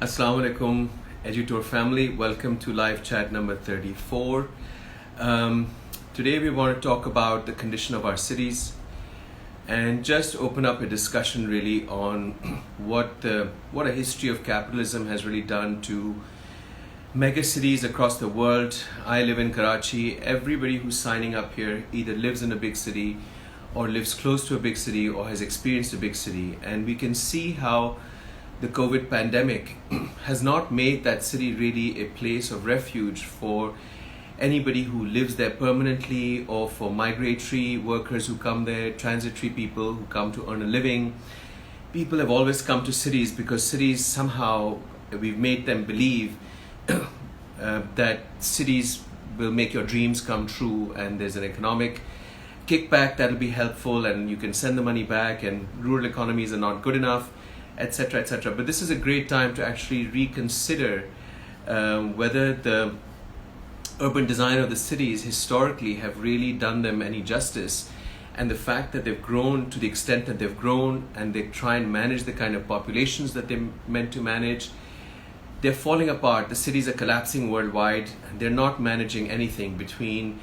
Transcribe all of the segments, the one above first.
Assalamu alaikum, Edutor family. Welcome to live chat number 34. Today we want to talk about the condition of our cities and just open up a discussion really on what a history of capitalism has really done to megacities across the world. I live in Karachi. Everybody who's signing up here either lives in a big city or lives close to a big city or has experienced a big city, and we can see how the COVID pandemic has not made that city really a place of refuge for anybody who lives there permanently, or for migratory workers who come there, transitory people who come to earn a living. People have always come to cities because cities somehow, we've made them believe that cities will make your dreams come true, and there's an economic kickback that'll be helpful and you can send the money back, and rural economies are not good enough, etc., etc. But this is a great time to actually reconsider whether the urban design of the cities historically have really done them any justice, and the fact that they've grown to the extent that they've grown and they try and manage the kind of populations that they're meant to manage, they're falling apart. The cities are collapsing worldwide, and they're not managing anything between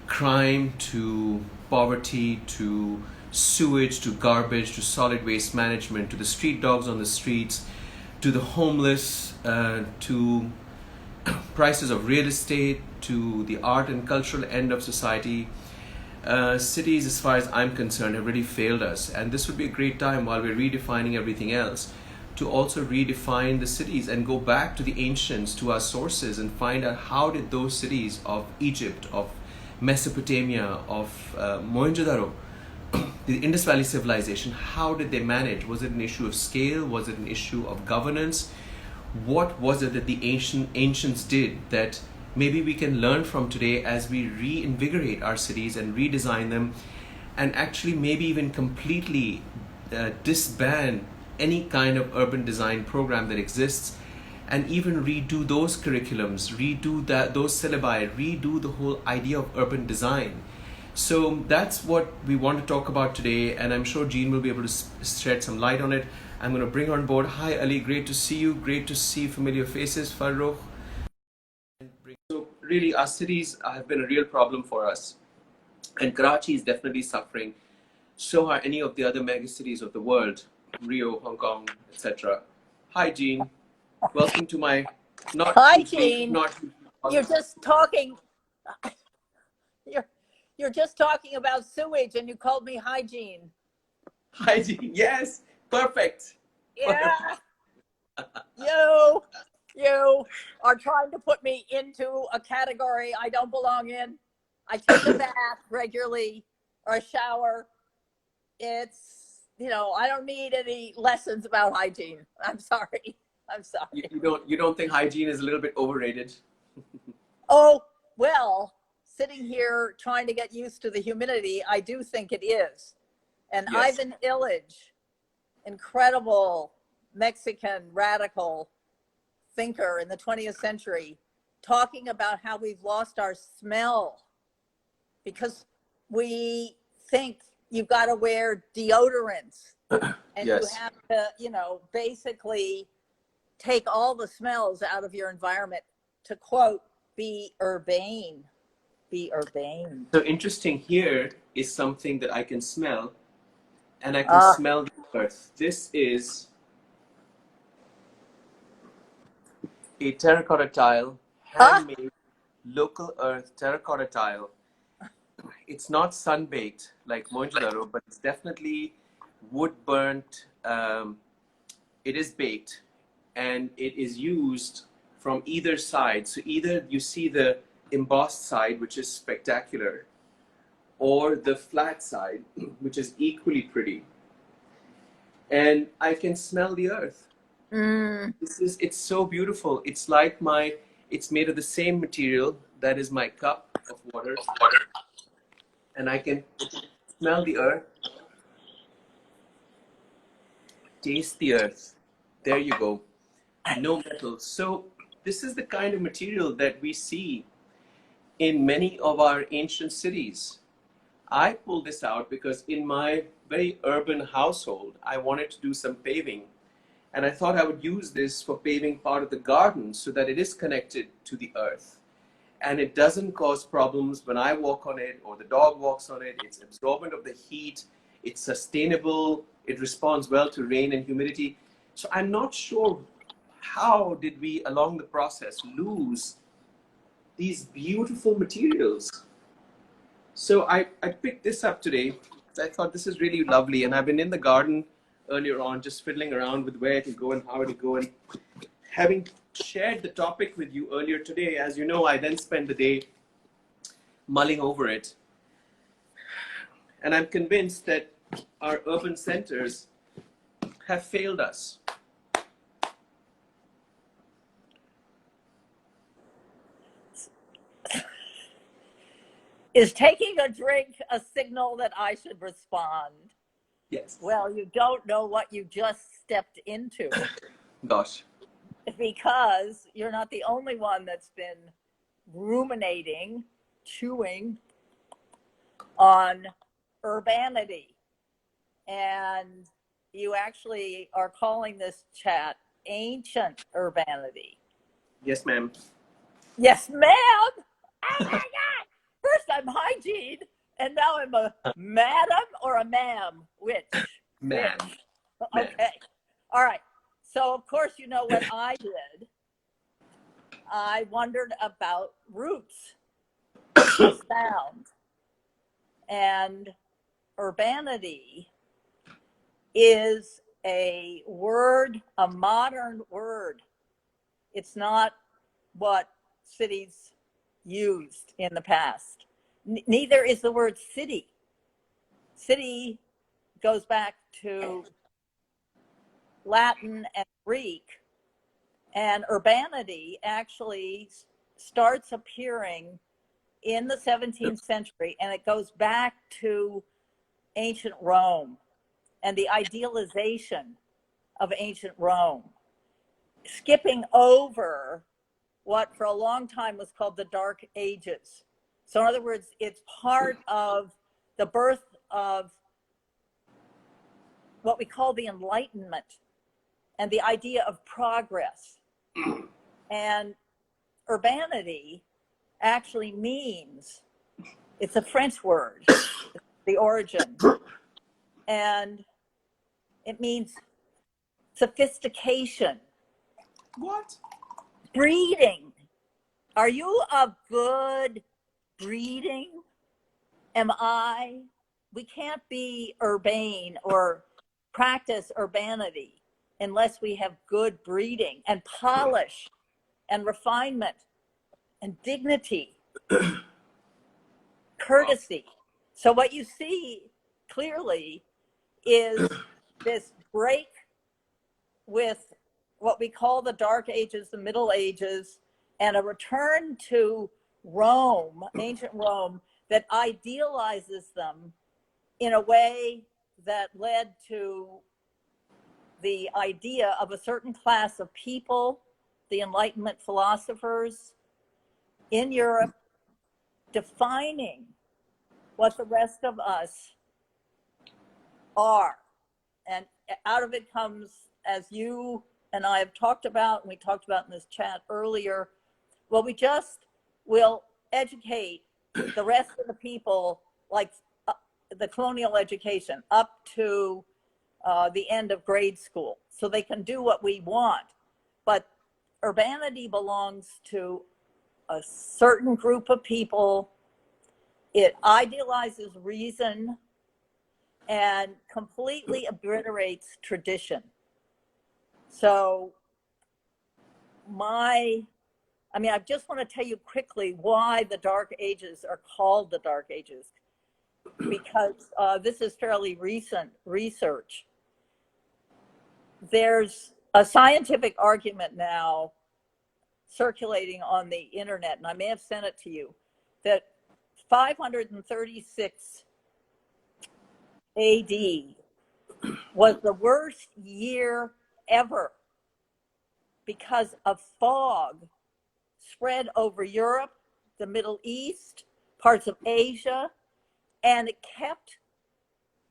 crime to poverty to sewage to garbage to solid waste management to the street dogs on the streets to the homeless to prices of real estate to the art and cultural end of society. Cities, as far as I'm concerned, have really failed us, and this would be a great time, while we're redefining everything else, to also redefine the cities and go back to the ancients, to our sources, and find out how did those cities of Egypt, of Mesopotamia, of Mohenjo-daro, the Indus Valley Civilization, how did they manage? Was it an issue of scale? Was it an issue of governance? What was it that the ancients did that maybe we can learn from today as we reinvigorate our cities and redesign them, and actually maybe even completely disband any kind of urban design program that exists, and even redo those curriculums, redo those syllabi, redo the whole idea of urban design. So that's what we want to talk about today, and I'm sure Jean will be able to shed some light on it. I'm going to bring on board. Hi Ali, great to see you. Great to see familiar faces. Farrokh. So really, our cities have been a real problem for us, and Karachi is definitely suffering. So are any of the other megacities of the world, Rio, Hong Kong, etc. Hi Jean, welcome to my not Hi, hugely, Jean. not You're just talking. You're you're just talking about sewage, and you called me hygiene. Hi Jean. Yes, perfect. Yeah, you are trying to put me into a category I don't belong in. I take a bath regularly or a shower. It's, I don't need any lessons about hygiene. I'm sorry. I'm sorry. You don't think hygiene is a little bit overrated? Oh, well, sitting here trying to get used to the humidity, I do think it is. And Yes. Ivan Illich, incredible Mexican radical thinker in the 20th century, talking about how we've lost our smell because we think you've got to wear deodorants and Yes. you have to, basically take all the smells out of your environment to, quote, be urbane. Be urbane. So interesting, here is something that I can smell, and I can smell the earth. This is a terracotta tile, handmade, local earth terracotta tile. It's not sun-baked like Mohenjo-daro, but it's definitely wood-burnt. It is baked, and it is used from either side. So either you see the embossed side, which is spectacular, or the flat side, which is equally pretty. And I can smell the earth. It's so beautiful. It's like it's made of the same material that is my cup of water. And I can smell the earth, taste the earth. There you go. No metal. So this is the kind of material that we see in many of our ancient cities. I pulled this out because in my very urban household, I wanted to do some paving. And I thought I would use this for paving part of the garden so that it is connected to the earth. And it doesn't cause problems when I walk on it or the dog walks on it. It's absorbent of the heat. It's sustainable. It responds well to rain and humidity. So I'm not sure how did we, along the process, lose these beautiful materials. So I picked this up today. I thought this is really lovely. And I've been in the garden earlier on, just fiddling around with where to go and how to go. And having shared the topic with you earlier today, as you know, I then spent the day mulling over it. And I'm convinced that our urban centers have failed us. Is taking a drink a signal that I should respond? Yes. Well, you don't know what you just stepped into. Gosh. Because you're not the only one that's been ruminating, chewing on urbanity. And you actually are calling this chat ancient urbanity. Yes, ma'am. Yes, ma'am. Oh my God. First I'm Hygiene, and now I'm a madam or a ma'am. Which? Ma'am. Which? Okay. All right. So, of course, you know what I did. I wondered about roots of sound. And urbanity is a word, a modern word. It's not what cities used in the past. Neither is the word city. City goes back to Latin and Greek, and urbanity actually starts appearing in the 17th century, and it goes back to ancient Rome and the idealization of ancient Rome, skipping over what for a long time was called the Dark Ages. So in other words, it's part of the birth of what we call the Enlightenment and the idea of progress. And urbanity actually means, it's a French word, the origin, and it means sophistication. What? Breeding. Are you of good breeding? Am I? We can't be urbane or practice urbanity unless we have good breeding and polish and refinement and dignity, courtesy. So what you see clearly is this break with what we call the Dark Ages, the Middle Ages, and a return to Rome, ancient Rome, that idealizes them in a way that led to the idea of a certain class of people, the Enlightenment philosophers in Europe, defining what the rest of us are. And out of it comes, as you and I have talked about, and we talked about in this chat earlier, well, we just will educate the rest of the people, like the colonial education, up to the end of grade school, so they can do what we want. But urbanity belongs to a certain group of people. It idealizes reason and completely obliterates tradition. So I just want to tell you quickly why the Dark Ages are called the Dark Ages, because this is fairly recent research. There's a scientific argument now circulating on the internet, and I may have sent it to you, that 536 AD was the worst year ever because of fog spread over Europe, the Middle East, parts of Asia, and it kept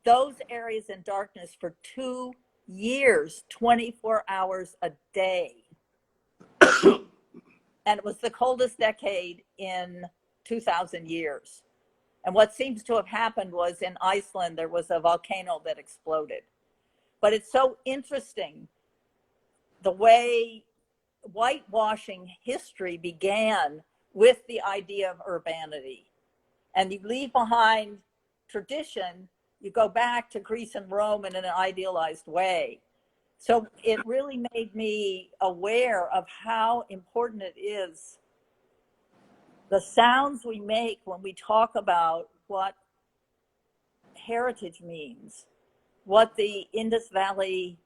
those areas in darkness for 2 years, 24 hours a day. And it was the coldest decade in 2,000 years. And what seems to have happened was in Iceland, there was a volcano that exploded. But it's so interesting the way whitewashing history began with the idea of urbanity. And you leave behind tradition, you go back to Greece and Rome in an idealized way. So it really made me aware of how important it is, the sounds we make when we talk about what heritage means, what the Indus Valley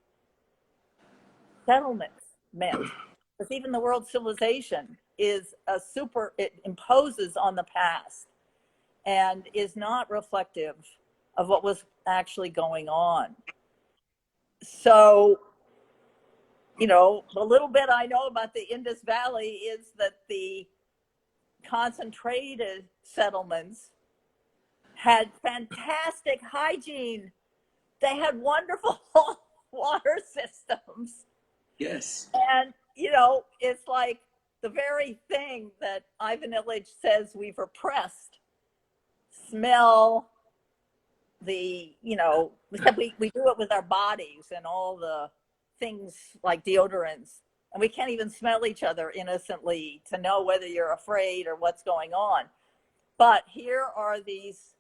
settlements meant. Because even the world civilization is it imposes on the past and is not reflective of what was actually going on. So, you know, the little bit I know about the Indus Valley is that the concentrated settlements had fantastic hygiene. They had wonderful water systems. Yes. And, you know, it's like the very thing that Ivan Illich says we've repressed. Smell, you know, we do it with our bodies and all the things like deodorants. And we can't even smell each other innocently to know whether you're afraid or what's going on. But here are these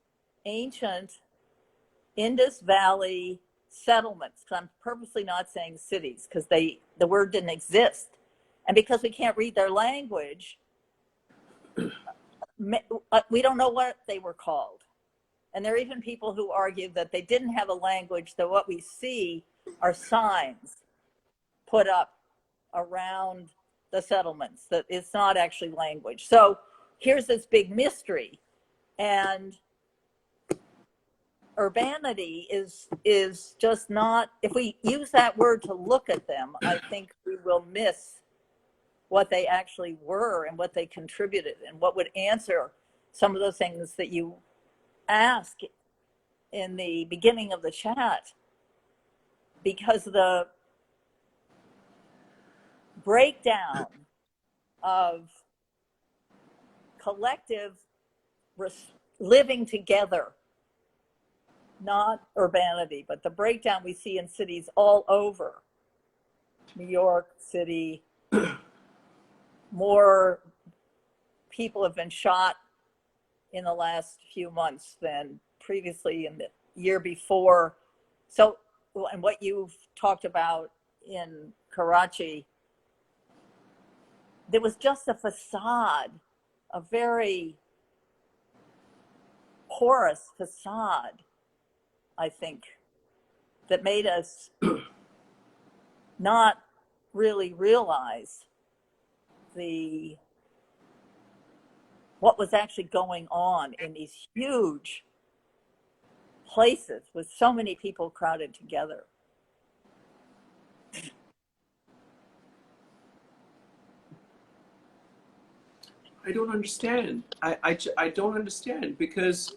ancient Indus Valley settlements. I'm purposely not saying cities because the word didn't exist. And because we can't read their language, we don't know what they were called. And there are even people who argue that they didn't have a language, that what we see are signs put up around the settlements, that it's not actually language. So here's this big mystery. And urbanity is just not, if we use that word to look at them, I think we will miss what they actually were and what they contributed and what would answer some of the things that you ask in the beginning of the chat, because the breakdown of collective living together, not urbanity, but the breakdown we see in cities all over. New York City, more people have been shot in the last few months than previously in the year before. So, and what you've talked about in Karachi, there was just a facade, a very porous facade, I think, that made us not really realize what was actually going on in these huge places with so many people crowded together. I don't understand. I don't understand, because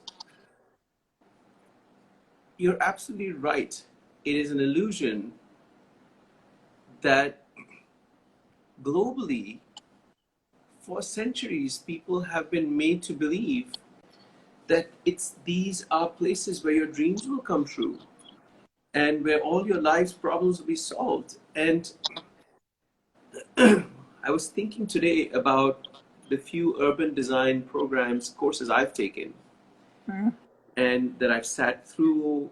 you're absolutely right. It is an illusion that globally, for centuries, people have been made to believe that these are places where your dreams will come true and where all your life's problems will be solved. And I was thinking today about the few urban design programs, courses I've taken, and that I've sat through.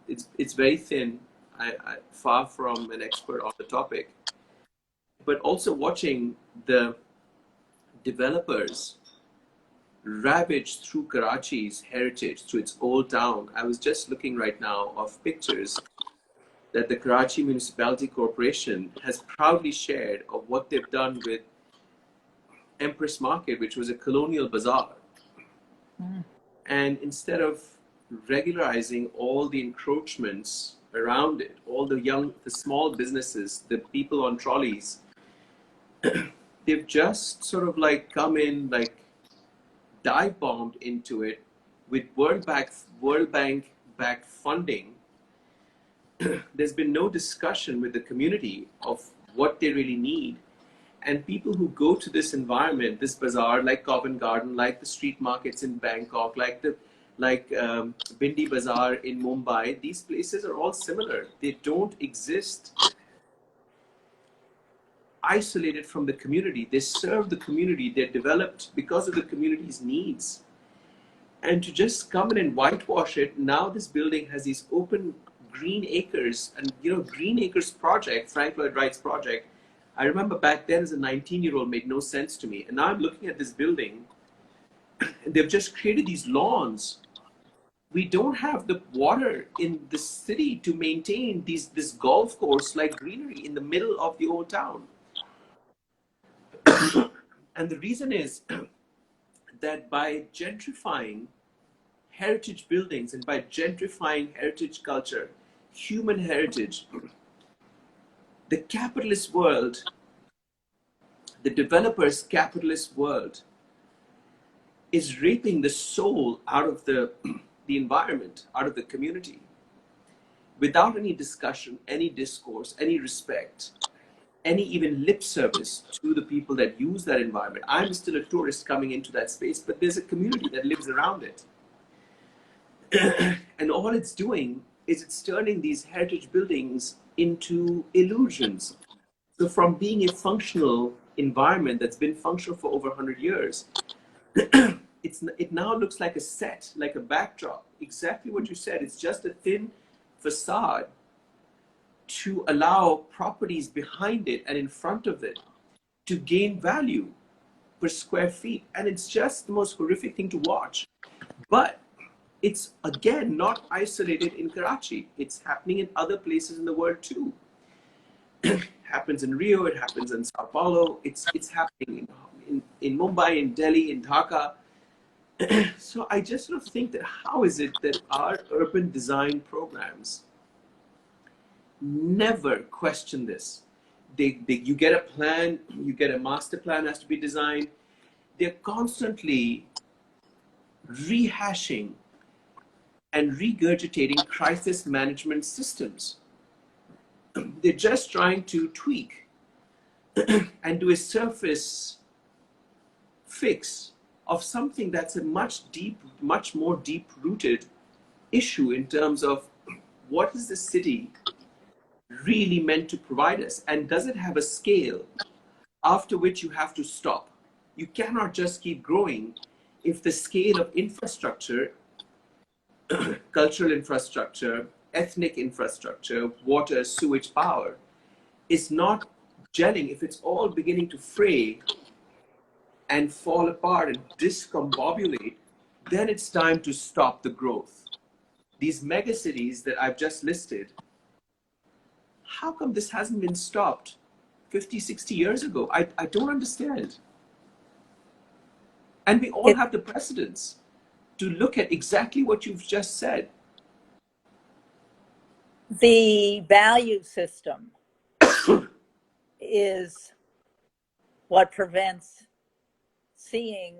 It's very thin. I far from an expert on the topic, but also watching the developers ravage through Karachi's heritage, through its old town. I was just looking right now of pictures that the Karachi Municipality Corporation has proudly shared of what they've done with Empress Market, which was a colonial bazaar. And instead of regularizing all the encroachments around it, all the small businesses, the people on trolleys, they've just sort of like come in, like dive bombed into it with World Bank backed funding there's been no discussion with the community of what they really need. And people who go to this environment, this bazaar, like Covent Garden, like the street markets in Bangkok, like Bindi Bazaar in Mumbai, these places are all similar. They don't exist isolated from the community. They serve the community. They're developed because of the community's needs. And to just come in and whitewash it, now this building has these open green acres. And Green Acres project, Frank Lloyd Wright's project, I remember back then as a 19-year-old made no sense to me. And now I'm looking at this building and they've just created these lawns. We don't have the water in the city to maintain this golf course like greenery in the middle of the old town. And the reason is that by gentrifying heritage buildings and by gentrifying heritage culture, human heritage, the capitalist world, the developers' capitalist world, is raping the soul out of the environment, out of the community, without any discussion, any discourse, any respect, any even lip service to the people that use that environment. I'm still a tourist coming into that space, but there's a community that lives around it. And all it's doing is it's turning these heritage buildings into illusions. So from being a functional environment that's been functional for over 100 years, it now looks like a set, like a backdrop. Exactly what you said. It's just a thin facade to allow properties behind it and in front of it to gain value per square feet. And it's just the most horrific thing to watch. But it's, again, not isolated in Karachi. It's happening in other places in the world too. It happens in Rio, it happens in Sao Paulo, it's happening in Mumbai, in Delhi, in Dhaka. So I just sort of think that how is it that our urban design programs never question this? You get a plan, you get a master plan has to be designed. They're constantly rehashing and regurgitating crisis management systems. They're just trying to tweak and do a surface fix of something that's a much more deep-rooted issue in terms of what is the city really meant to provide us, and does it have a scale after which you have to stop? You cannot just keep growing if the scale of infrastructure, cultural infrastructure, ethnic infrastructure, water, sewage, power, is not gelling, if it's all beginning to fray and fall apart and discombobulate, then it's time to stop the growth. These megacities that I've just listed, how come this hasn't been stopped 50, 60 years ago? I don't understand. And we all have the precedents to look at exactly what you've just said. The value system is what prevents seeing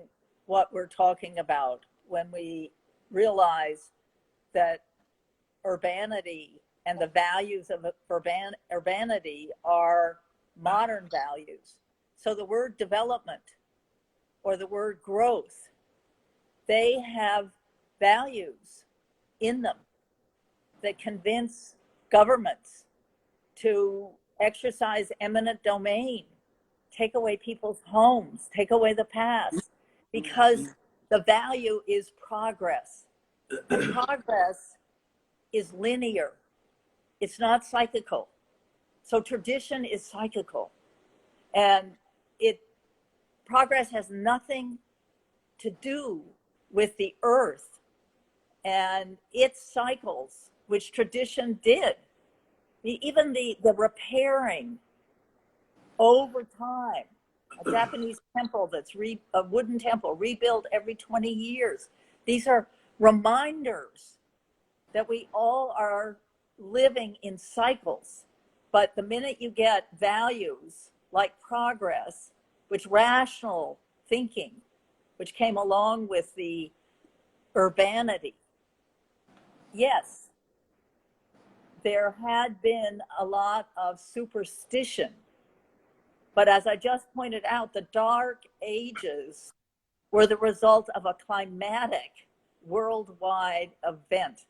what we're talking about when we realize that urbanity and the values of urbanity are modern values. So the word development or the word growth, they have values in them that convince governments to exercise eminent domain, take away people's homes, take away the past, because the value is progress. And progress is linear. It's not cyclical. So tradition is cyclical. And progress has nothing to do with the earth and its cycles, which tradition did. Even the repairing over time, a Japanese temple a wooden temple rebuilt every 20 years. These are reminders that we all are living in cycles. But the minute you get values like progress, which rational thinking, which came along with the urbanity, yes, there had been a lot of superstition. But as I just pointed out, the Dark Ages were the result of a climatic worldwide event.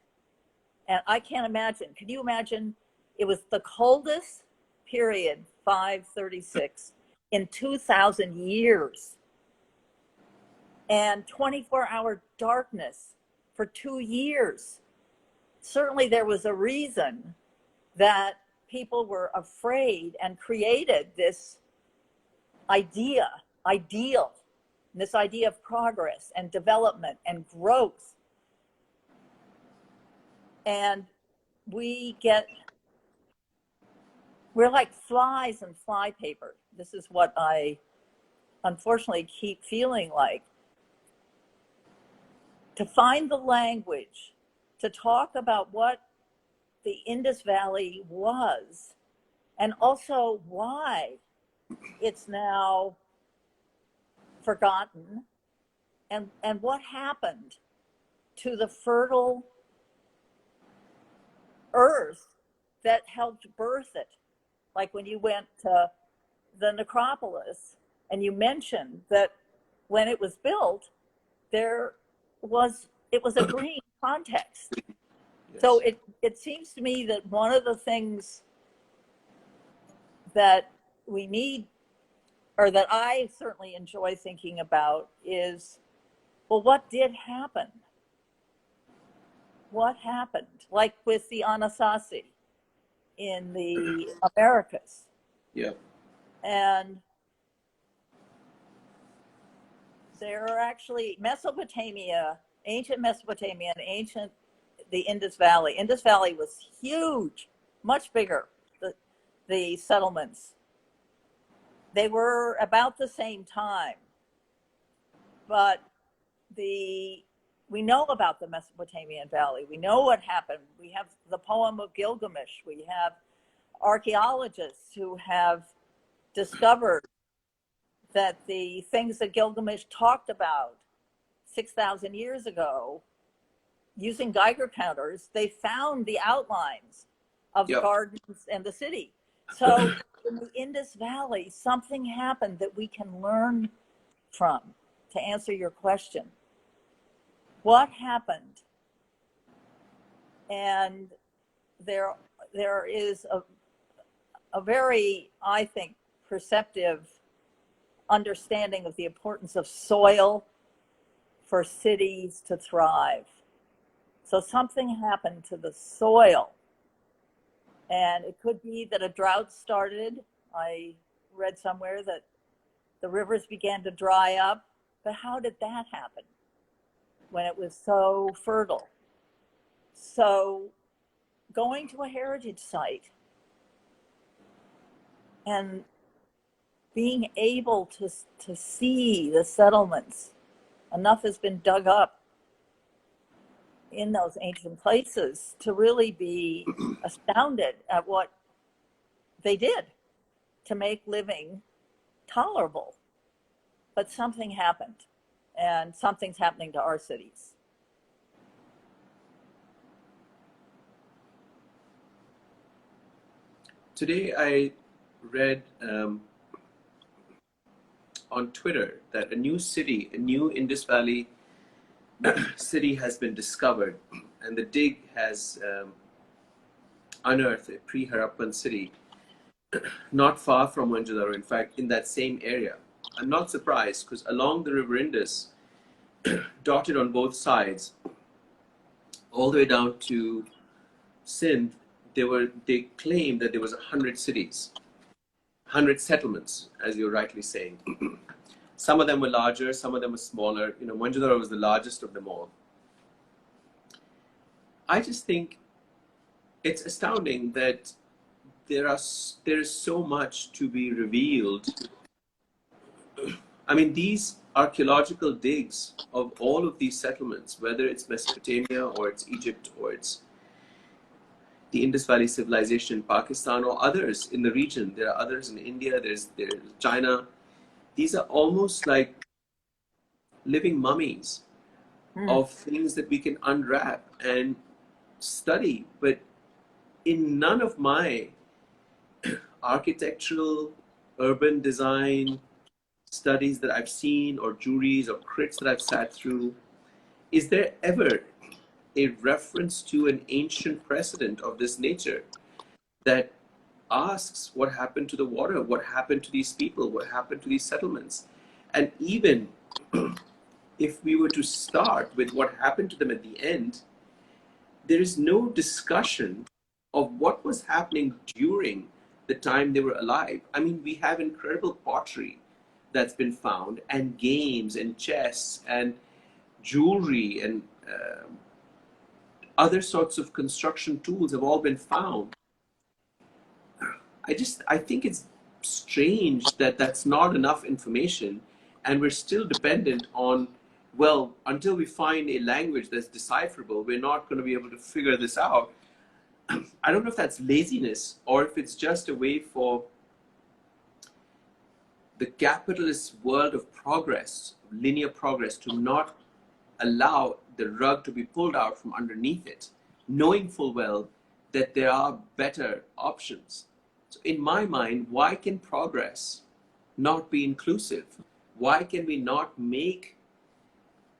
And I can't imagine, can you imagine? It was the coldest period, 536, in 2,000 years. And 24-hour darkness for 2 years. Certainly there was a reason that people were afraid and created this ideal, this idea of progress and development and growth. And we're like flies in flypaper. This is what I unfortunately keep feeling like. To find the language to talk about what the Indus Valley was, and also why it's now forgotten, and what happened to the fertile earth that helped birth it. Like when you went to the necropolis and you mentioned that when it was built, it was a green context. Yes. So it seems to me that one of the things that we need, or that I certainly enjoy thinking about, is, well, what did happen? What happened? Like with the Anasazi in the Americas. Yeah. And there are actually Mesopotamia, ancient Mesopotamia and the Indus Valley. Indus Valley was huge, much bigger, the settlements. They were about the same time, but we know about the Mesopotamian Valley. We know what happened. We have the poem of Gilgamesh. We have archaeologists who have discovered that the things that Gilgamesh talked about 6,000 years ago, using Geiger counters, they found the outlines of gardens and the city. So in the Indus Valley, something happened that we can learn from, to answer your question. What happened? And there is a very, I think, perceptive understanding of the importance of soil for cities to thrive. So something happened to the soil. And it could be that a drought started. I read somewhere that the rivers began to dry up. But how did that happen when it was so fertile? So going to a heritage site and being able to see the settlements, enough has been dug up in those ancient places to really be astounded at what they did to make living tolerable. But something happened, and something's happening to our cities. Today I read on Twitter that a new Indus Valley city has been discovered, and the dig has unearthed a pre-Harappan city not far from Mohenjo-daro, in fact, in that same area. I'm not surprised, because along the river Indus, dotted on both sides, all the way down to Sindh, they claimed that there was 100 cities, 100 settlements, as you're rightly saying. Some of them were larger, some of them were smaller. You know, Mohenjo-daro was the largest of them all. I just think it's astounding that there is so much to be revealed. I mean, these archaeological digs of all of these settlements, whether it's Mesopotamia or it's Egypt or it's the Indus Valley Civilization in Pakistan or others in the region. There are others in India, there's China. These are almost like living mummies of things that we can unwrap and study. But in none of my architectural, urban design studies that I've seen, or juries or crits that I've sat through, is there ever a reference to an ancient precedent of this nature that asks what happened to the water, what happened to these people, what happened to these settlements? And even if we were to start with what happened to them at the end, there is no discussion of what was happening during the time they were alive. I mean, we have incredible pottery that's been found, and games and chess and jewelry and other sorts of construction tools have all been found. I think it's strange that that's not enough information, and we're still dependent on, well, until we find a language that's decipherable, we're not going to be able to figure this out. I don't know if that's laziness or if it's just a way for the capitalist world of progress, linear progress, to not allow the rug to be pulled out from underneath it, knowing full well that there are better options. So in my mind, why can progress not be inclusive? Why can we not make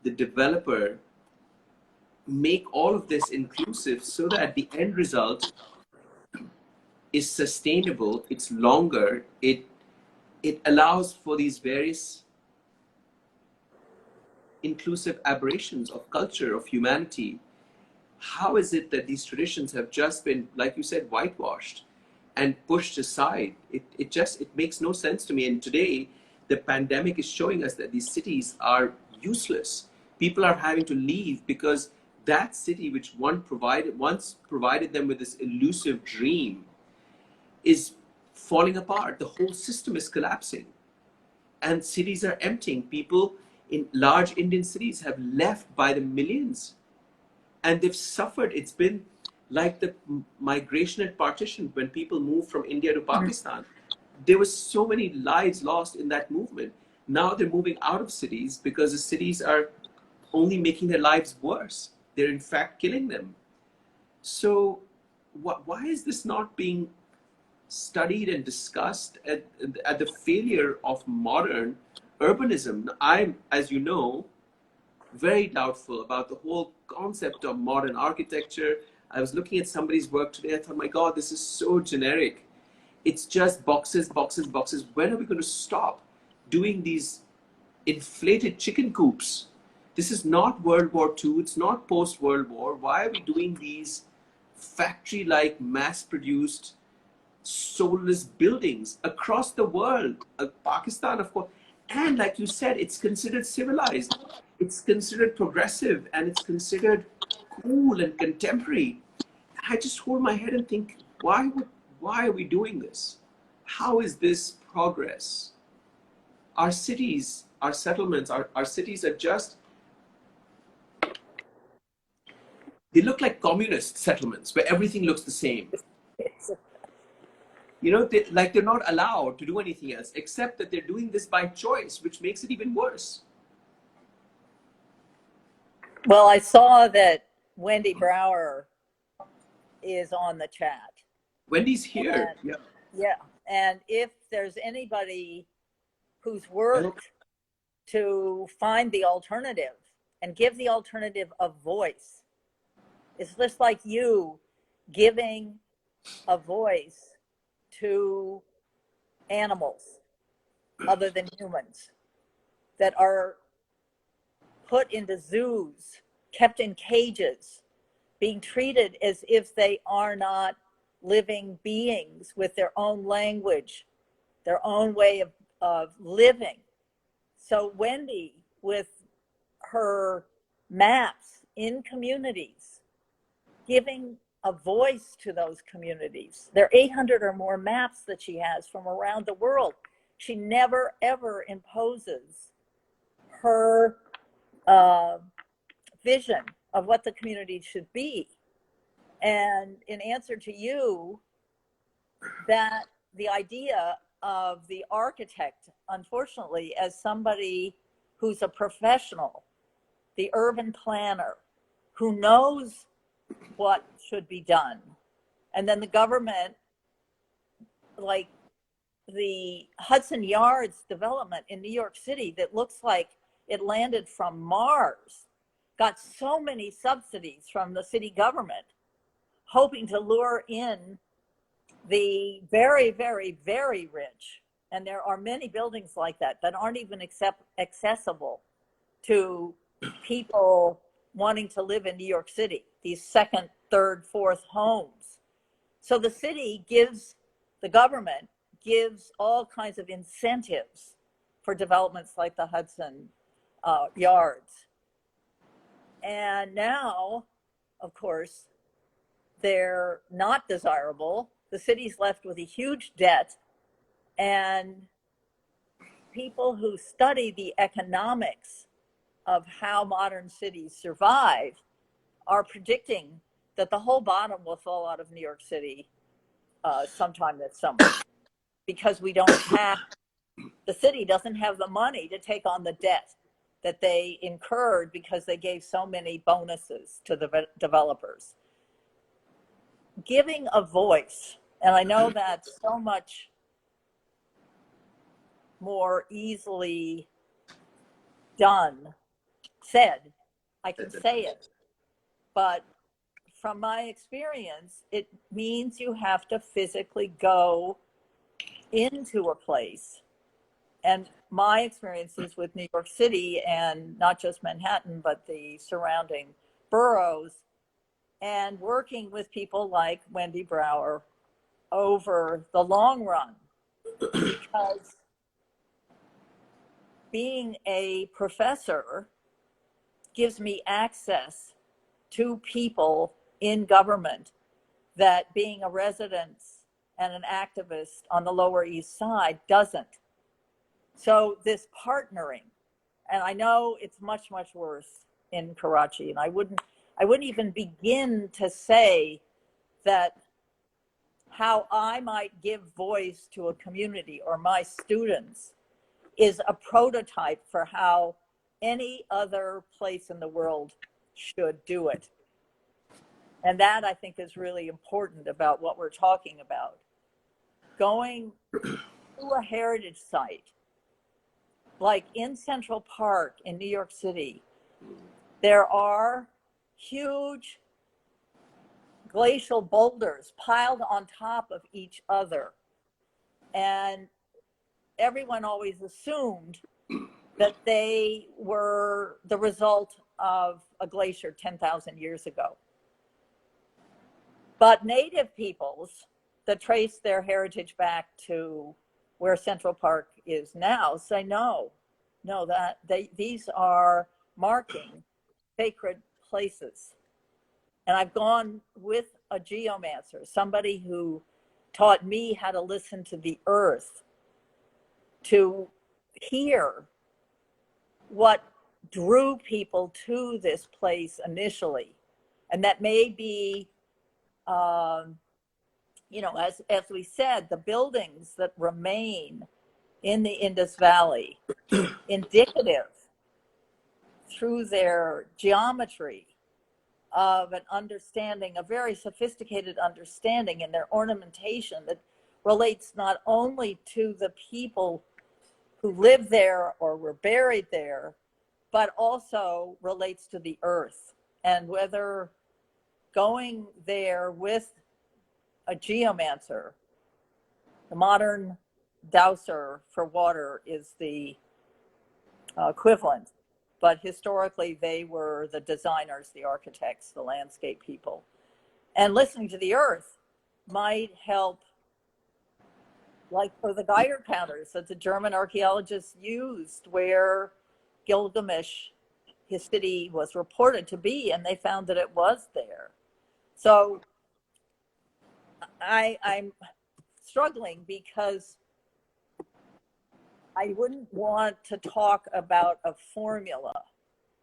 the developer make all of this inclusive so that the end result is sustainable, it's longer, it allows for these various inclusive aberrations of culture, of humanity? How is it that these traditions have just been, like you said, whitewashed and pushed aside? It makes no sense to me. And today, the pandemic is showing us that these cities are useless. People are having to leave because that city, which once provided them with this elusive dream, is falling apart. The whole system is collapsing. And cities are emptying. People in large Indian cities have left by the millions. And they've suffered. It's been like the migration and partition when people moved from India to Pakistan. There was so many lives lost in that movement. Now they're moving out of cities because the cities are only making their lives worse. They're in fact killing them. So why is this not being studied and discussed at the failure of modern urbanism? I'm, as you know, very doubtful about the whole concept of modern architecture. I was looking at somebody's work today. I thought, my God, this is so generic. It's just boxes, boxes, boxes. When are we going to stop doing these inflated chicken coops? This is not World War II. It's not post-World War. Why are we doing these factory-like, mass-produced, soulless buildings across the world? Pakistan, of course. And like you said, it's considered civilized. It's considered progressive, and it's considered cool and contemporary. I just hold my head and think, why are we doing this? How is this progress? Our cities, our settlements, our cities are just, they look like communist settlements where everything looks the same. You know, they're not allowed to do anything else, except that they're doing this by choice, which makes it even worse. Well, I saw that Wendy Bauer is on the chat. Wendy's here. And, yeah. And if there's anybody who's worked to find the alternative and give the alternative a voice, it's just like you giving a voice to animals other than humans that are put into zoos, kept in cages, being treated as if they are not living beings with their own language, their own way of living. So Wendy, with her maps in communities, giving a voice to those communities. There are 800 or more maps that she has from around the world. She never, ever imposes her vision of what the community should be. And in answer to you, that the idea of the architect, unfortunately, as somebody who's a professional, the urban planner, who knows what should be done And then the government, like the Hudson Yards development in New York City that looks like it landed from Mars, got so many subsidies from the city government, hoping to lure in the very, very, very rich. And there are many buildings like that that aren't even accessible to people wanting to live in New York City, these second, third, fourth homes. So the city gives, the government gives all kinds of incentives for developments like the Hudson Yards. And now, of course, they're not desirable. The city's left with a huge debt, and people who study the economics of how modern cities survive are predicting that the whole bottom will fall out of New York City sometime this summer, because we don't have, the city doesn't have the money to take on the debt that they incurred because they gave so many bonuses to the developers. Giving a voice, and I know that's so much more easily said, I can say it, but from my experience, it means you have to physically go into a place. And my experiences with New York City, and not just Manhattan, but the surrounding boroughs, and working with people like Wendy Bauer over the long run, because being a professor gives me access to people in government that being a resident and an activist on the Lower East Side doesn't. So this partnering, and I know it's much, much worse in Karachi, and I wouldn't even begin to say that how I might give voice to a community or my students is a prototype for how any other place in the world should do it. And that, I think, is really important about what we're talking about. Going to a heritage site, like in Central Park in New York City, there are huge glacial boulders piled on top of each other. And everyone always assumed that they were the result of a glacier 10,000 years ago. But native peoples that trace their heritage back to where Central Park is now say no, that these are marking sacred places. And I've gone with a geomancer, somebody who taught me how to listen to the earth, to hear what drew people to this place initially. And that may be, as we said, the buildings that remain in the Indus Valley, indicative through their geometry of an understanding, a very sophisticated understanding in their ornamentation that relates not only to the people who lived there or were buried there, but also relates to the earth. And whether going there with a geomancer, the modern dowser for water is the equivalent, but historically they were the designers, the architects, the landscape people. And listening to the earth might help, like for the Geiger counters that the German archaeologists used, where Gilgamesh, his city, was reported to be, and they found that it was there. So I'm struggling because I wouldn't want to talk about a formula.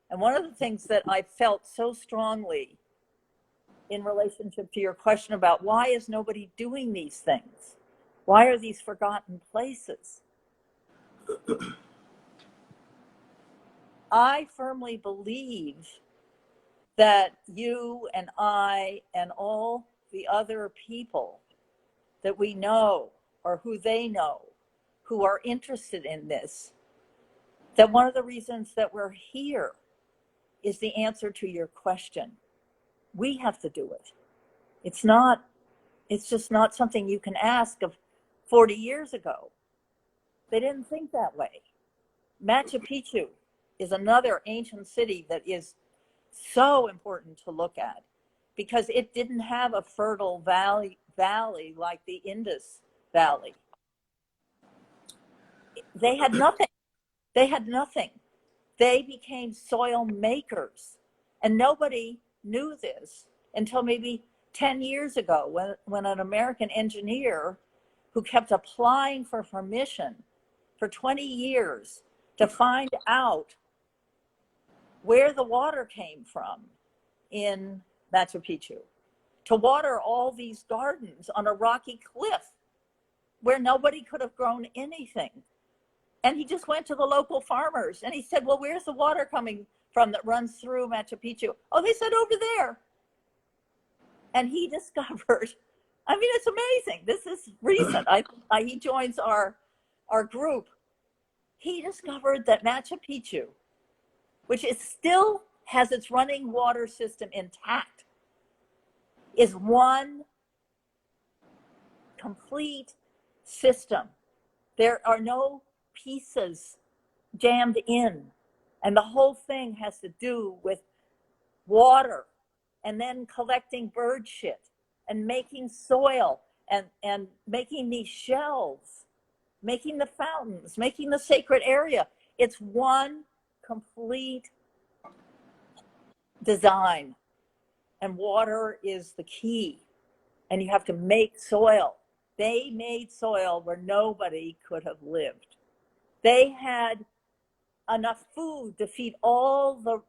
And one of the things that I felt so strongly in relationship to your question about why is nobody doing these things? Why are these forgotten places? I firmly believe that you and I and all the other people that we know or who they know who are interested in this, that one of the reasons that we're here is the answer to your question. We have to do it. It's just not something you can ask of 40 years ago. They didn't think that way. Machu Picchu is another ancient city that is so important to look at because it didn't have a fertile valley like the Indus Valley. They had nothing. They had nothing. They became soil makers. And nobody knew this until maybe 10 years ago when an American engineer who kept applying for permission for 20 years to find out where the water came from in Machu Picchu, to water all these gardens on a rocky cliff where nobody could have grown anything. And he just went to the local farmers and he said, well, where's the water coming from that runs through Machu Picchu? Oh, they said over there. And he discovered, I mean, it's amazing. This is recent. He joins our group. He discovered that Machu Picchu, which is still has its running water system intact, is one complete system. There are no pieces jammed in, and the whole thing has to do with water and then collecting bird shit and making soil and making these shelves, making the fountains, making the sacred area. It's one complete design, and water is the key, and you have to make soil. They made soil where nobody could have lived. They had enough food to feed all the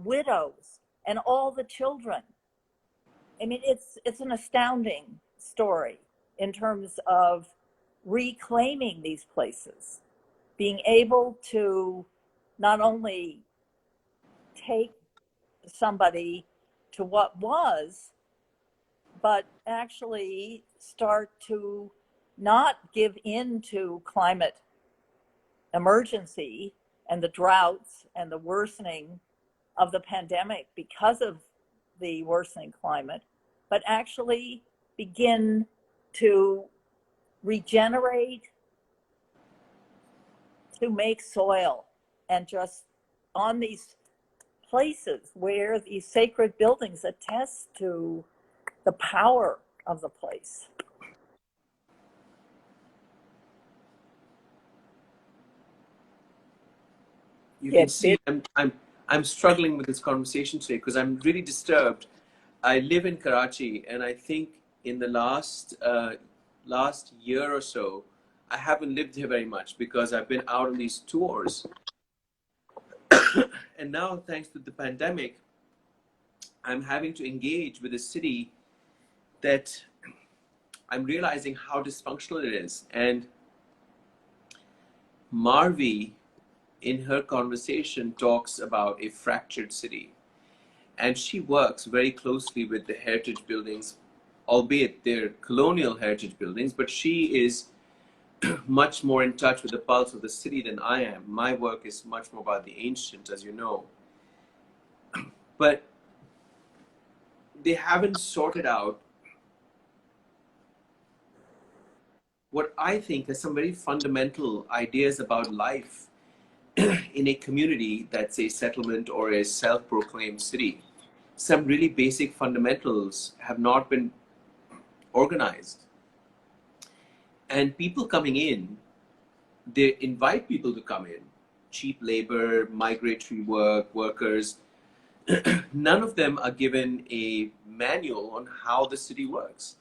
widows and all the children. I mean, it's an astounding story in terms of reclaiming these places, being able to not only take somebody to what was, but actually start to not give in to climate emergency and the droughts and the worsening of the pandemic because of the worsening climate, but actually begin to regenerate, to make soil, and just on these places where these sacred buildings attest to the power of the place. You can see I'm struggling with this conversation today because I'm really disturbed. I live in Karachi, and I think in the last year or so, I haven't lived here very much because I've been out on these tours. And now, thanks to the pandemic, I'm having to engage with a city that I'm realizing how dysfunctional it is. And Marvi, in her conversation, talks about a fractured city. And she works very closely with the heritage buildings, albeit they're colonial heritage buildings, but she is much more in touch with the pulse of the city than I am. My work is much more about the ancient, as you know. But they haven't sorted out what I think are some very fundamental ideas about life in a community that's a settlement or a self-proclaimed city. Some really basic fundamentals have not been organized. And people coming in, they invite people to come in, cheap labor, migratory workers. None of them are given a manual on how the city works.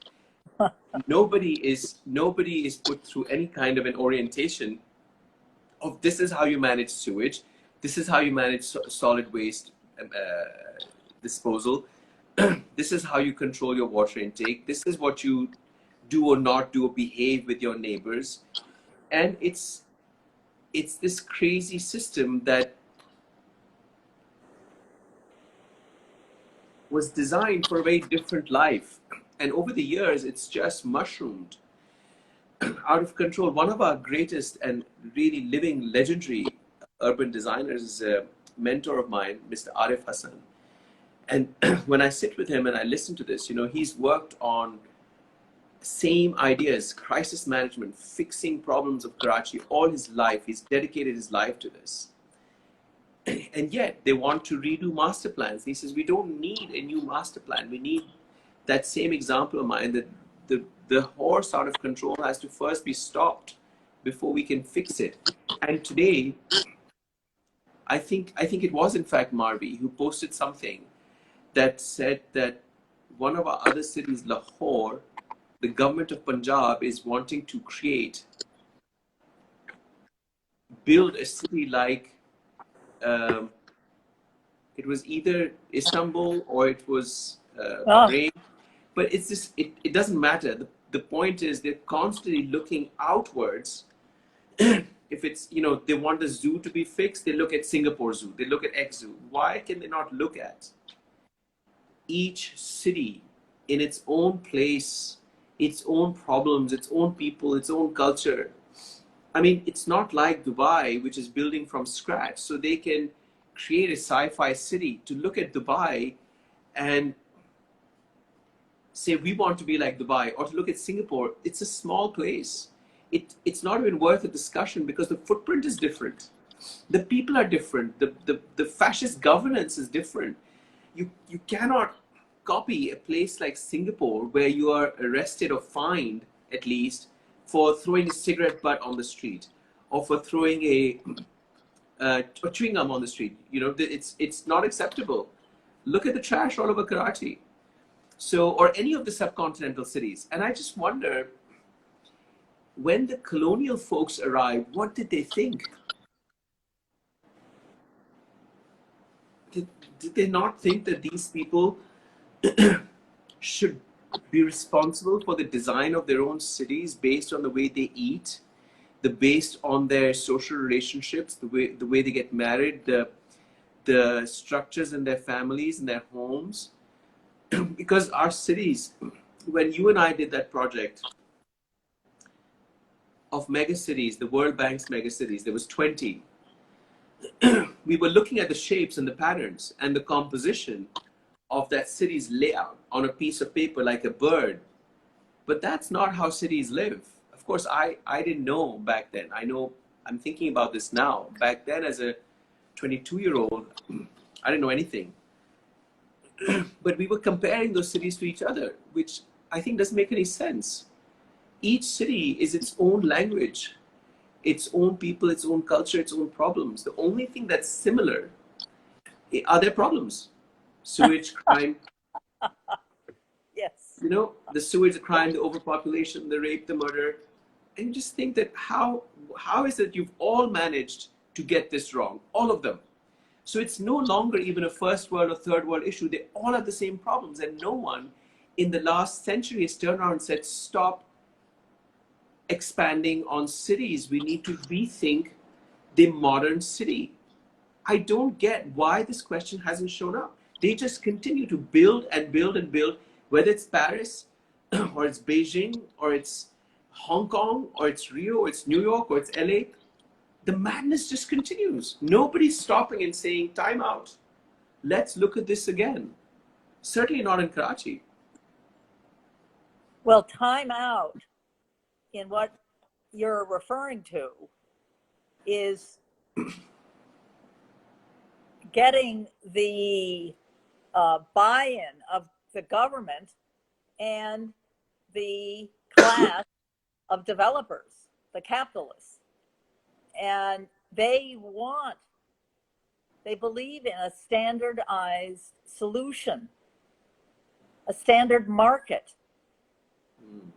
Nobody is put through any kind of an orientation of this is how you manage sewage, this is how you manage solid waste disposal, this is how you control your water intake, this is what you do or not do or behave with your neighbors. And it's this crazy system that was designed for a very different life. And over the years, it's just mushroomed out of control. One of our greatest and really living legendary urban designers is a mentor of mine, Mr. Arif Hassan. And when I sit with him and I listen to this, he's worked on same ideas, crisis management, fixing problems of Karachi all his life. He's dedicated his life to this. And yet they want to redo master plans. He says, we don't need a new master plan. We need that same example of mine, that the horse out of control has to first be stopped before we can fix it. And today, I think it was in fact Marvi who posted something that said that one of our other cities, Lahore, the government of Punjab is wanting to build a city like, it was either Istanbul or it was Oh, Brain. But it's just, it doesn't matter. The point is they're constantly looking outwards. If it's, they want the zoo to be fixed, they look at Singapore Zoo, they look at X Zoo. Why can they not look at each city in its own place, its own problems, its own people, its own culture? I mean, it's not like Dubai, which is building from scratch. So they can create a sci-fi city to look at Dubai and say, we want to be like Dubai, or to look at Singapore. It's a small place. It's not even worth a discussion because the footprint is different. The people are different. The fascist governance is different. You cannot copy a place like Singapore where you are arrested or fined, at least, for throwing a cigarette butt on the street, or for throwing a chewing gum on the street. It's not acceptable. Look at the trash all over Karachi. So, or any of the subcontinental cities. And I just wonder, when the colonial folks arrived, what did they think? Did they not think that these people should be responsible for the design of their own cities based on the way they eat, based on their social relationships, the way they get married, the structures in their families and their homes? Because our cities, when you and I did that project of megacities, the World Bank's megacities, there was 20. We were looking at the shapes and the patterns and the composition of that city's layout on a piece of paper like a bird. But that's not how cities live. Of course, I didn't know back then. I'm thinking about this now. Back then, as a 22-year-old, I didn't know anything. But we were comparing those cities to each other, which I think doesn't make any sense. Each city is its own language, its own people, its own culture, its own problems. The only thing that's similar are their problems. Sewage, crime, yes. the sewage, the crime, the overpopulation, the rape, the murder. And you just think that how is it you've all managed to get this wrong? All of them. So it's no longer even a first world or third world issue. They all have the same problems. And no one in the last century has turned around and said, stop expanding on cities. We need to rethink the modern city. I don't get why this question hasn't shown up. They just continue to build and build and build, whether it's Paris or it's Beijing or it's Hong Kong or it's Rio or it's New York or it's LA. The madness just continues. Nobody's stopping and saying, time out. Let's look at this again. Certainly not in Karachi. Well, time out in what you're referring to is getting the buy-in of the government and the class of developers, the capitalists. And they believe in a standardized solution, a standard market.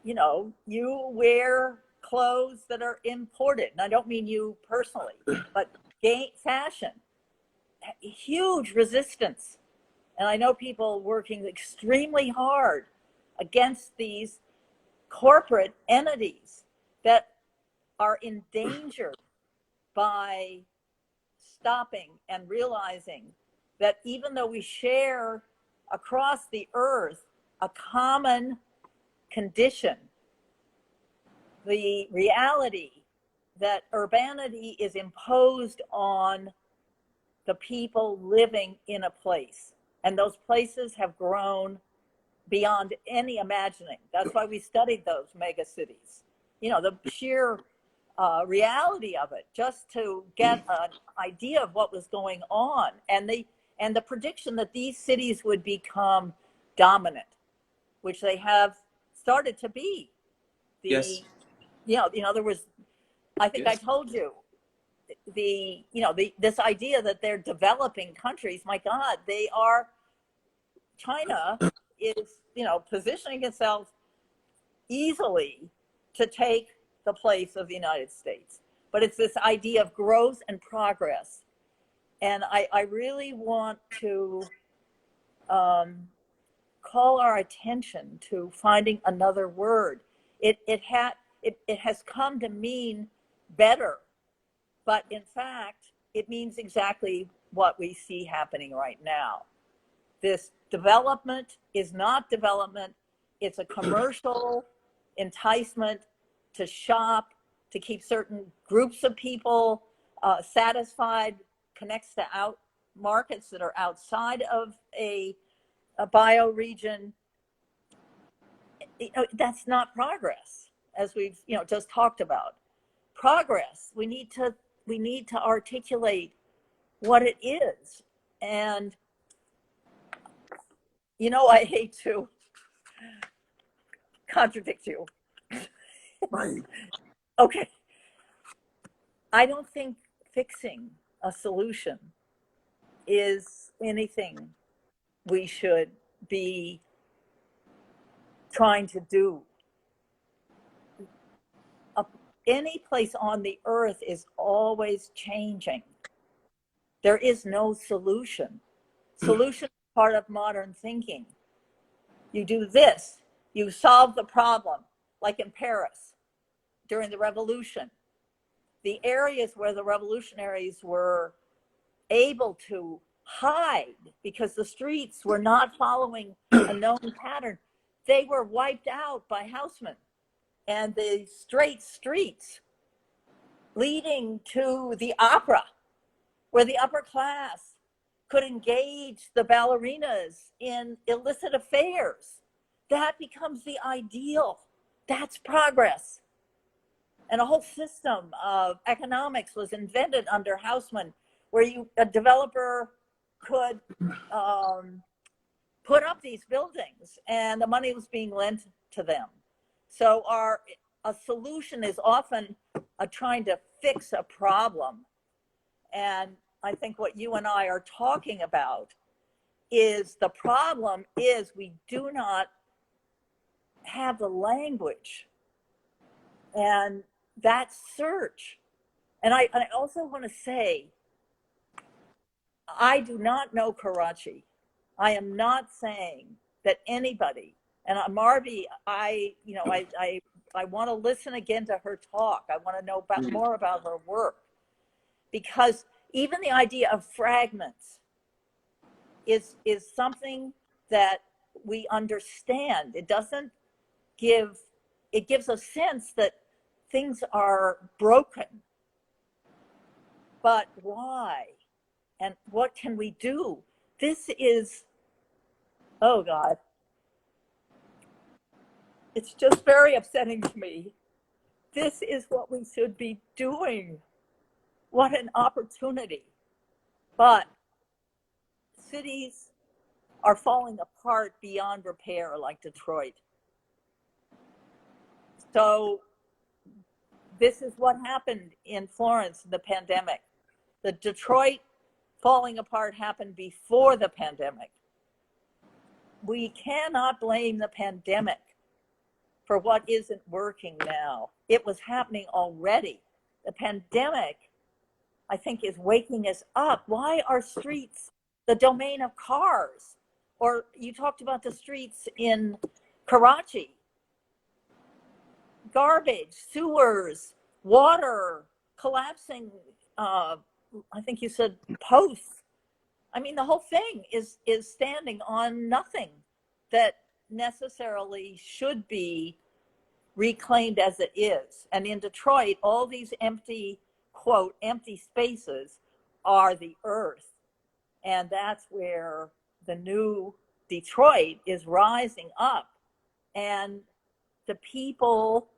You wear clothes that are imported. And I don't mean you personally, but fashion, huge resistance. And I know people working extremely hard against these corporate entities that are endangered by stopping and realizing that even though we share across the earth a common condition, the reality that urbanity is imposed on the people living in a place. And those places have grown beyond any imagining. That's why we studied those mega cities. You know, the sheer reality of it, just to get an idea of what was going on, and the prediction that these cities would become dominant, which they have started to be. Yes. In other words, I think I Yes. told you this idea that they're developing countries. My God, they are. China is, positioning itself easily to take the place of the United States. But it's this idea of growth and progress. And I really want to call our attention to finding another word. It has come to mean better, but in fact, it means exactly what we see happening right now. This development is not development. It's a commercial enticement to shop, to keep certain groups of people satisfied, connects to markets that are outside of a bioregion. That's not progress, as we've just talked about. Progress, we need to articulate what it is. And I hate to contradict you. Right. Okay. I don't think fixing a solution is anything we should be trying to do. Any place on the earth is always changing. There is no solution. Solution is part of modern thinking. You do this, you solve the problem, like in Paris during the revolution. The areas where the revolutionaries were able to hide because the streets were not following a known pattern, they were wiped out by housemen. And the straight streets leading to the opera, where the upper class could engage the ballerinas in illicit affairs, that becomes the ideal. That's progress. And a whole system of economics was invented under Haussmann, where a developer could put up these buildings and the money was being lent to them. So a solution is often trying to fix a problem. And I think what you and I are talking about is the problem is we do not have the language and that search. And I also want to say, I do not know Karachi. I am not saying that anybody, and Marby, I want to listen again to her talk. I want to know more about her work, because even the idea of fragments is something that we understand. It gives a sense that things are broken. But why? And what can we do? This is, oh God, it's just very upsetting to me. This is what we should be doing. What an opportunity. But cities are falling apart beyond repair, like Detroit. So this is what happened in Florence in the pandemic. The Detroit falling apart happened before the pandemic. We cannot blame the pandemic for what isn't working now. It was happening already. The pandemic, I think, is waking us up. Why are streets the domain of cars? Or you talked about the streets in Karachi. Garbage, sewers, water, collapsing, I think you said posts. I mean, the whole thing is standing on nothing that necessarily should be reclaimed as it is. And in Detroit, all these empty, quote, empty spaces are the earth. And that's where the new Detroit is rising up. And the people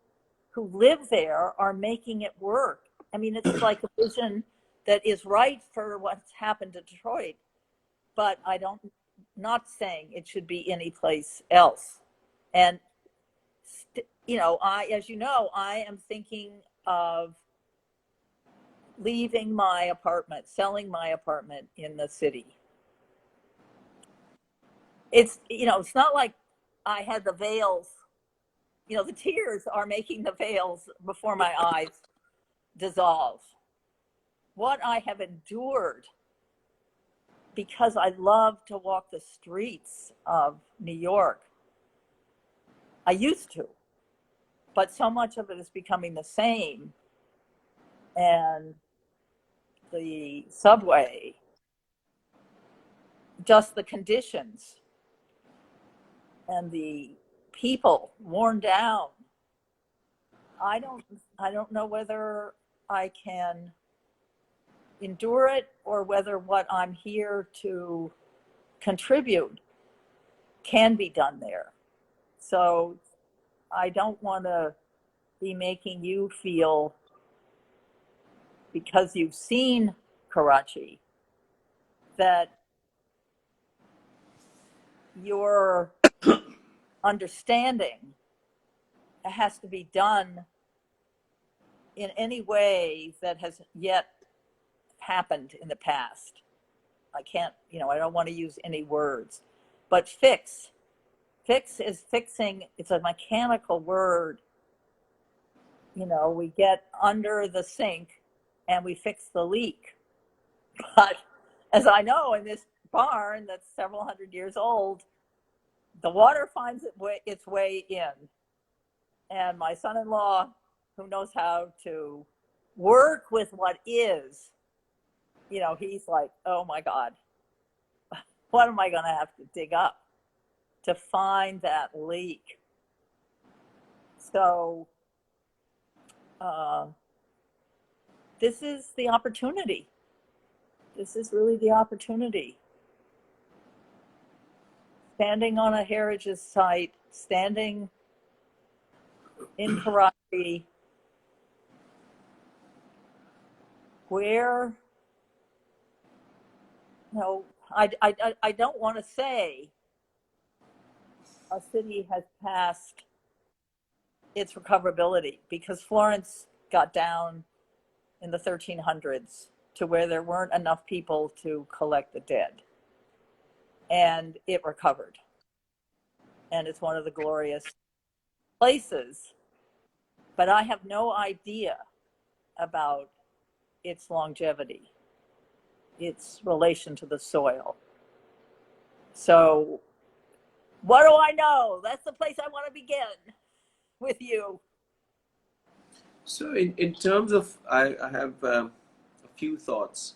who live there are making it work. I mean, it's like a vision that is right for what's happened to Detroit, but not saying it should be any place else. And, you know, as you know, I am thinking of leaving my apartment, selling my apartment in the city. It's, you know, it's not like I had the veils, you know, the tears are making the veils before my eyes dissolve. What I have endured, because I love to walk the streets of New York. I used to, but so much of it is becoming the same. And the subway, just the conditions and the people worn down. I don't know whether I can endure it or whether what I'm here to contribute can be done there. So I don't want to be making you feel, because you've seen Karachi, that your understanding has to be done in any way that has yet happened in the past. I can't, you know, I don't want to use any words, but fix is fixing. It's a mechanical word. You know, we get under the sink and we fix the leak. But as I know, in this barn that's several hundred years old, the water finds its way in. And my son-in-law, who knows how to work with what is, you know, he's like, oh my God, what am I going to have to dig up to find that leak? So this is the opportunity. This is really the opportunity. Standing on a heritage site, standing in Karachi, where, you know, I don't want to say a city has passed its recoverability, because Florence got down in the 1300s to where there weren't enough people to collect the dead. And it recovered. And it's one of the glorious places. But I have no idea about its longevity, its relation to the soil. So what do I know? That's the place I want to begin with you. So in terms of, I have a few thoughts.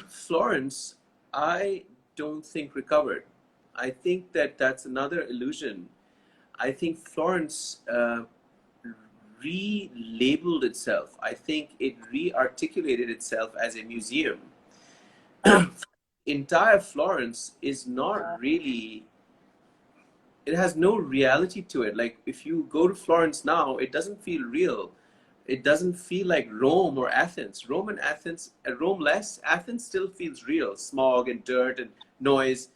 Florence, I don't think recovered. I think that that's another illusion. I think Florence relabeled itself. I think it re-articulated itself as a museum. Entire Florence is not really, it has no reality to it. Like if you go to Florence now, it doesn't feel real. It doesn't feel like Rome or Athens. Rome and Athens, Rome less, Athens still feels real. Smog and dirt and noise.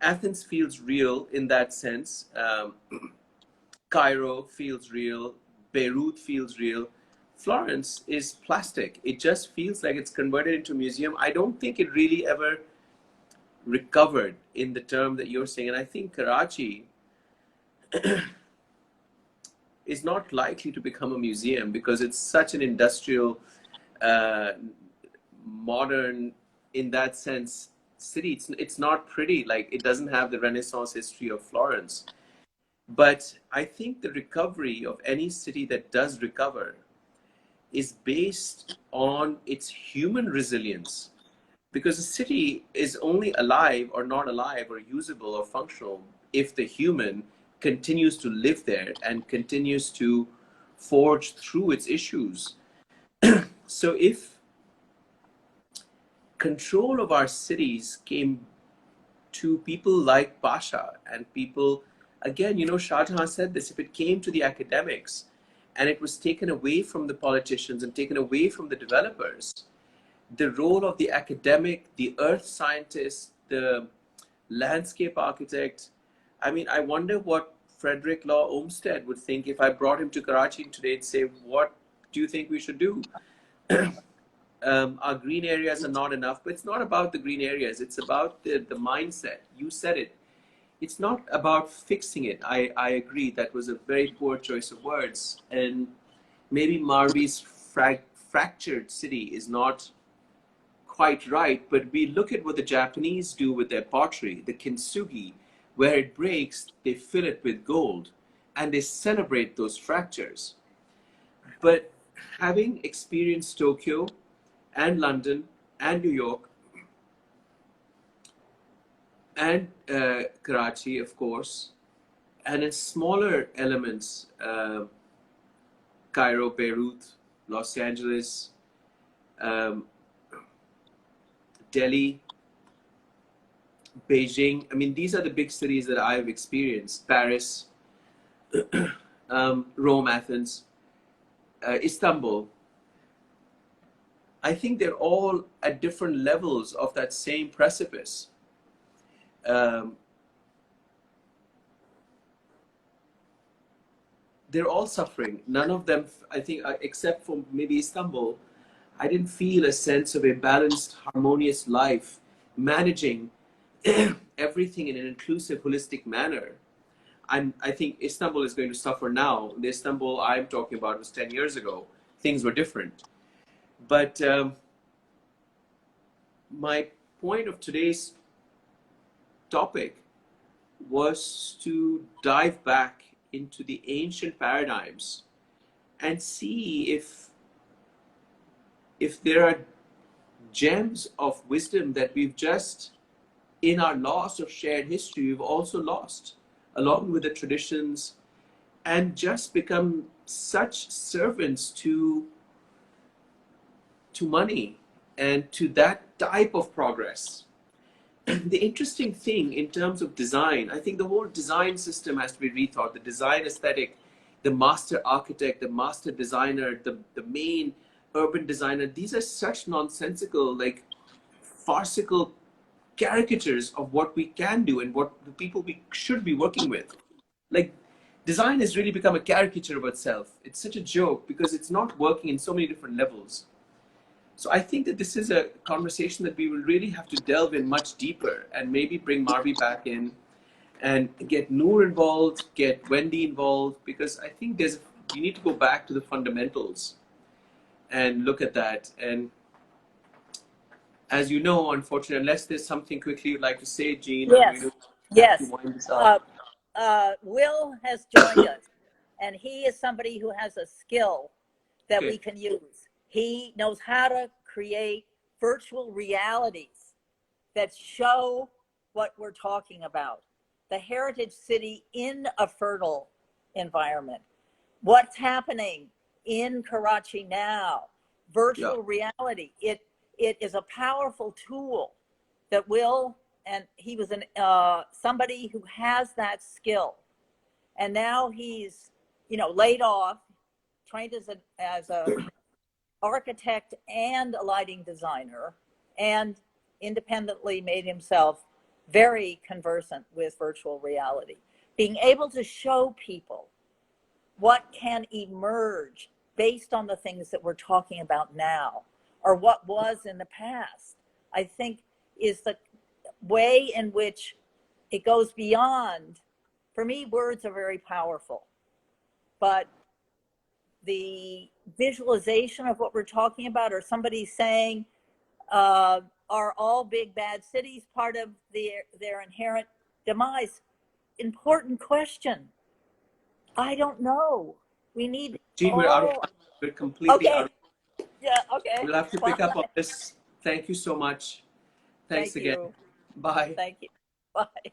Athens feels real in that sense. Cairo feels real. Beirut feels real. Florence is plastic. It just feels like it's converted into a museum. I don't think it really ever recovered in the term that you're saying. And I think Karachi is not likely to become a museum because it's such an industrial, modern, in that sense, city. It's not pretty. Like it doesn't have the Renaissance history of Florence. But I think the recovery of any city that does recover is based on its human resilience. because a city is only alive or not alive or usable or functional if the human continues to live there and continues to forge through its issues. So if control of our cities came to people like Pasha and people, again, Shah Jahan said this, if it came to the academics and it was taken away from the politicians and taken away from the developers, the role of the academic, the earth scientist, the landscape architect, I mean, I wonder what Frederick Law Olmsted would think if I brought him to Karachi today and say, what do you think we should do? Our green areas are not enough, but it's not about the green areas. It's about the mindset. You said it. It's not about fixing it. I agree. That was a very poor choice of words. And maybe Marvi's fractured city is not quite right, but we look at what the Japanese do with their pottery, the kintsugi, where it breaks, they fill it with gold and they celebrate those fractures. But having experienced Tokyo and London and New York and Karachi, of course, and in smaller elements, Cairo, Beirut, Los Angeles, Delhi, Beijing. I mean, these are the big cities that I've experienced. Paris, Rome, Athens, Istanbul. I think they're all at different levels of that same precipice. They're all suffering. None of them, I think, except for maybe Istanbul, I didn't feel a sense of a balanced, harmonious life, managing everything in an inclusive, holistic manner. I think Istanbul is going to suffer now. The Istanbul I'm talking about was 10 years ago. Things were different. But my point of today's topic was to dive back into the ancient paradigms and see if there are gems of wisdom that we've just, in our loss of shared history, we've also lost, along with the traditions, and just become such servants to money and to that type of progress. The interesting thing in terms of design, I think the whole design system has to be rethought. The design aesthetic, the master architect, the master designer, the main urban designer, these are such nonsensical, like farcical caricatures of what we can do and what the people we should be working with. Like, design has really become a caricature of itself. It's such a joke because it's not working in so many different levels. So I think that this is a conversation that we will really have to delve in much deeper and maybe bring Marvi back in and get Noor involved, get Wendy involved, because I think you need to go back to the fundamentals and look at that. And as you know, unfortunately, unless there's something quickly you'd like to say, Jean, yes, yes. Will has joined us, and he is somebody who has a skill that we can use. He knows how to create virtual realities that show what we're talking about. The heritage city in a fertile environment. What's happening in Karachi now? Virtual reality. It is a powerful tool that Will, and he was somebody who has that skill. And now he's, laid off, trained as a architect and a lighting designer, and independently made himself very conversant with virtual reality. Being able to show people what can emerge based on the things that we're talking about now, or what was in the past, I think is the way in which it goes beyond. For me, words are very powerful, but the visualization of what we're talking about, or somebody saying, are all big bad cities part of their inherent demise? Important question. I don't know. We need. Jean, we're completely out. Yeah, okay. We'll have to pick up on this. Thank you so much. Thanks Thank again. you. Bye. Thank you. Bye.